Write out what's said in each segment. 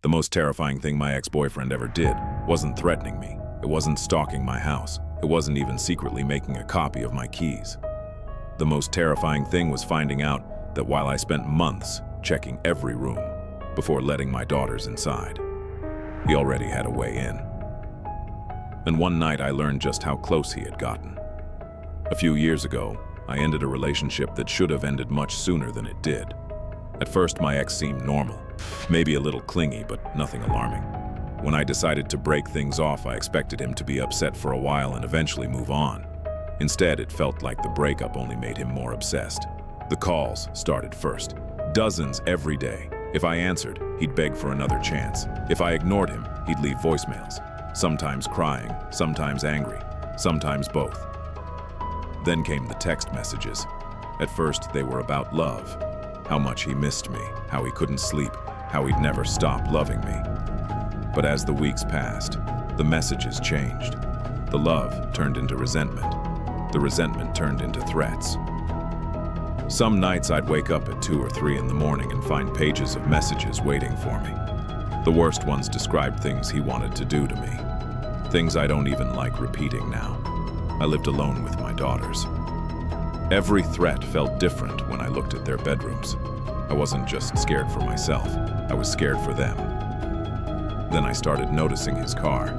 The most terrifying thing my ex-boyfriend ever did wasn't threatening me. It wasn't stalking my house. It wasn't even secretly making a copy of my keys. The most terrifying thing was finding out that while I spent months checking every room before letting my daughters inside, he already had a way in. And one night I learned just how close he had gotten. A few years ago, I ended a relationship that should have ended much sooner than it did. At first, my ex seemed normal, maybe a little clingy, but nothing alarming. When I decided to break things off, I expected him to be upset for a while and eventually move on. Instead, it felt like the breakup only made him more obsessed. The calls started first. Dozens every day. If I answered, he'd beg for another chance. If I ignored him, he'd leave voicemails. Sometimes crying, sometimes angry, sometimes both. Then came the text messages. At first, they were about love. How much he missed me, how he couldn't sleep, how he'd never stop loving me. But as the weeks passed, the messages changed. The love turned into resentment. The resentment turned into threats. Some nights I'd wake up at 2 or 3 in the morning and find pages of messages waiting for me. The worst ones described things he wanted to do to me. Things I don't even like repeating now. I lived alone with my daughters. Every threat felt different when I looked at their bedrooms. I wasn't just scared for myself, I was scared for them. Then I started noticing his car.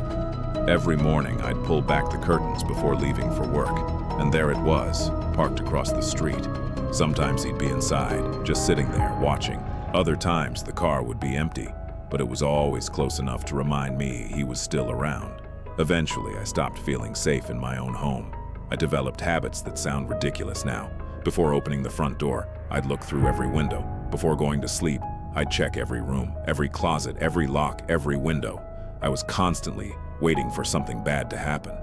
Every morning I'd pull back the curtains before leaving for work, and there it was, parked across the street. Sometimes he'd be inside, just sitting there, watching. Other times the car would be empty, but it was always close enough to remind me he was still around. Eventually, I stopped feeling safe in my own home. I developed habits that sound ridiculous now. Before opening the front door, I'd look through every window. Before going to sleep, I'd check every room, every closet, every lock, every window. I was constantly waiting for something bad to happen.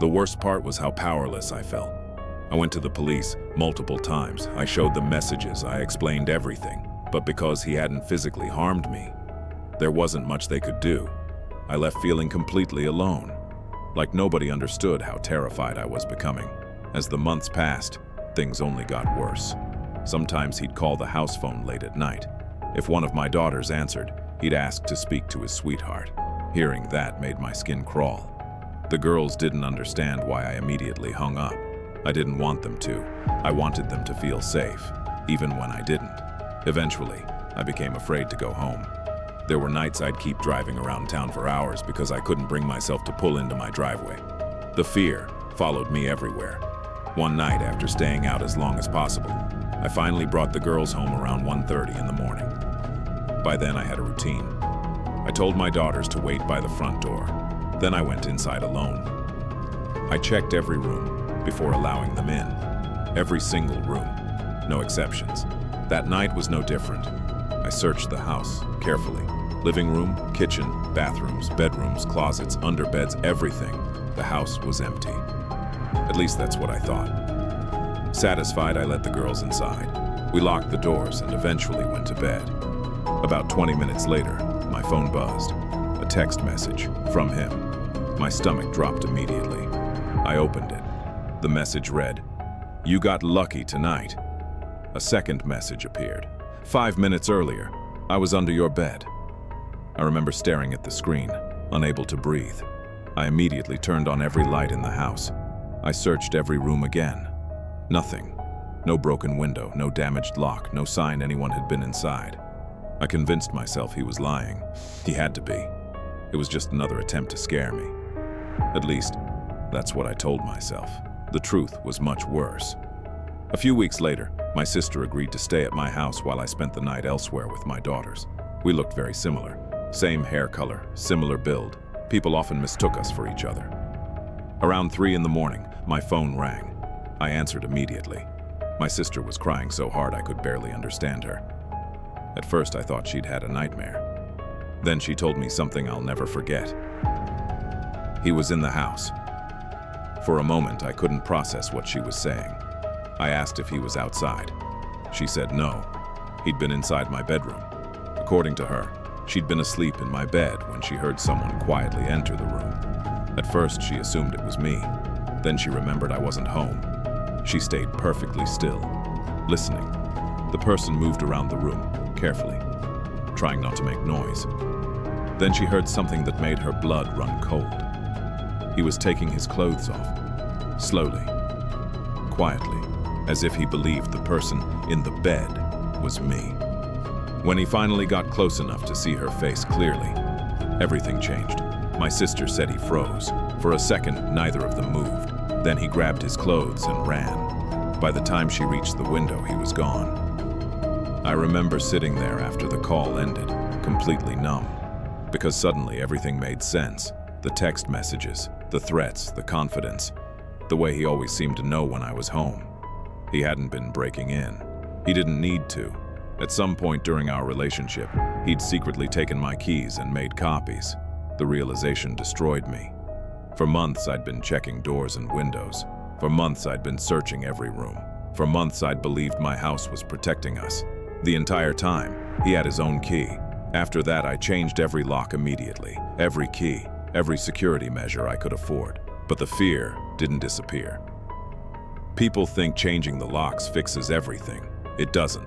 The worst part was how powerless I felt. I went to the police multiple times. I showed them messages. I explained everything. But because he hadn't physically harmed me, there wasn't much they could do. I left feeling completely alone, like nobody understood how terrified I was becoming. As the months passed, things only got worse. Sometimes he'd call the house phone late at night. If one of my daughters answered, he'd ask to speak to his sweetheart. Hearing that made my skin crawl. The girls didn't understand why I immediately hung up. I didn't want them to. I wanted them to feel safe, even when I didn't. Eventually, I became afraid to go home. There were nights I'd keep driving around town for hours because I couldn't bring myself to pull into my driveway. The fear followed me everywhere. One night, after staying out as long as possible, I finally brought the girls home around 1:30 in the morning. By then, I had a routine. I told my daughters to wait by the front door. Then I went inside alone. I checked every room before allowing them in. Every single room, no exceptions. That night was no different. I searched the house carefully. Living room, kitchen, bathrooms, bedrooms, closets, underbeds, everything. The house was empty. At least that's what I thought. Satisfied, I let the girls inside. We locked the doors and eventually went to bed. About 20 minutes later, my phone buzzed. A text message from him. My stomach dropped immediately. I opened it. The message read, "You got lucky tonight." A second message appeared. 5 minutes earlier, I was under your bed. I remember staring at the screen, unable to breathe. I immediately turned on every light in the house. I searched every room again. Nothing. No broken window, no damaged lock, no sign anyone had been inside. I convinced myself he was lying. He had to be. It was just another attempt to scare me. At least, that's what I told myself. The truth was much worse. A few weeks later, my sister agreed to stay at my house while I spent the night elsewhere with my daughters. We looked very similar. Same hair color, similar build. People often mistook us for each other. Around 3 in the morning, my phone rang. I answered immediately. My sister was crying so hard I could barely understand her. At first, I thought she'd had a nightmare. Then she told me something I'll never forget. He was in the house. For a moment, I couldn't process what she was saying. I asked if he was outside. She said no. He'd been inside my bedroom. According to her, she'd been asleep in my bed when she heard someone quietly enter the room. At first, she assumed it was me. Then she remembered I wasn't home. She stayed perfectly still, listening. The person moved around the room, carefully, trying not to make noise. Then she heard something that made her blood run cold. He was taking his clothes off, slowly, quietly, as if he believed the person in the bed was me. When he finally got close enough to see her face clearly, everything changed. My sister said he froze. For a second, neither of them moved. Then he grabbed his clothes and ran. By the time she reached the window, he was gone. I remember sitting there after the call ended, completely numb, because suddenly everything made sense. The text messages, the threats, the confidence, the way he always seemed to know when I was home. He hadn't been breaking in. He didn't need to. At some point during our relationship, he'd secretly taken my keys and made copies. The realization destroyed me. For months, I'd been checking doors and windows. For months, I'd been searching every room. For months, I'd believed my house was protecting us. The entire time, he had his own key. After that, I changed every lock immediately, every key, every security measure I could afford. But the fear didn't disappear. People think changing the locks fixes everything. It doesn't.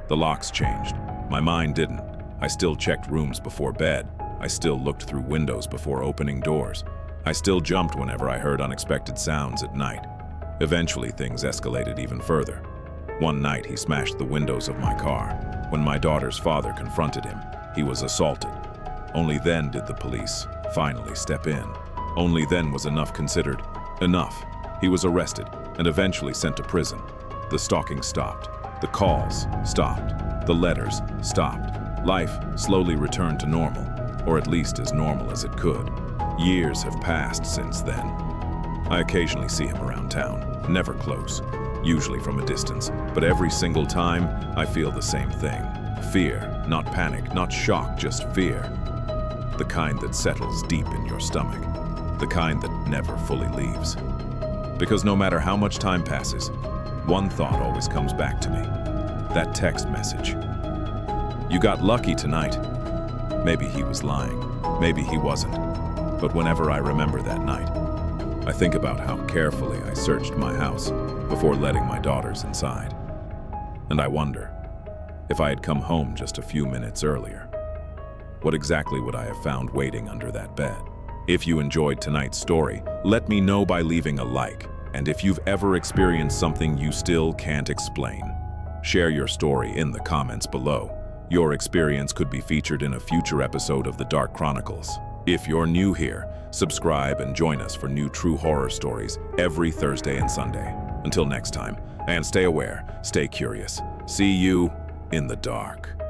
The locks changed. My mind didn't. I still checked rooms before bed. I still looked through windows before opening doors. I still jumped whenever I heard unexpected sounds at night. Eventually, things escalated even further. One night, he smashed the windows of my car. When my daughter's father confronted him, he was assaulted. Only then did the police finally step in. Only then was enough considered enough. He was arrested and eventually sent to prison. The stalking stopped. The calls stopped. The letters stopped. Life slowly returned to normal, or at least as normal as it could. Years have passed since then. I occasionally see him around town, never close, usually from a distance, but every single time I feel the same thing. Fear, not panic, not shock, just fear. The kind that settles deep in your stomach, the kind that never fully leaves. Because no matter how much time passes, one thought always comes back to me. That text message. "You got lucky tonight." Maybe he was lying. Maybe he wasn't. But whenever I remember that night, I think about how carefully I searched my house before letting my daughters inside. And I wonder, if I had come home just a few minutes earlier, what exactly would I have found waiting under that bed? If you enjoyed tonight's story, let me know by leaving a like. And if you've ever experienced something you still can't explain, share your story in the comments below. Your experience could be featured in a future episode of the Dark Chronicles. If you're new here, subscribe and join us for new true horror stories every Thursday and Sunday. Until next time, and stay aware, stay curious. See you in the dark.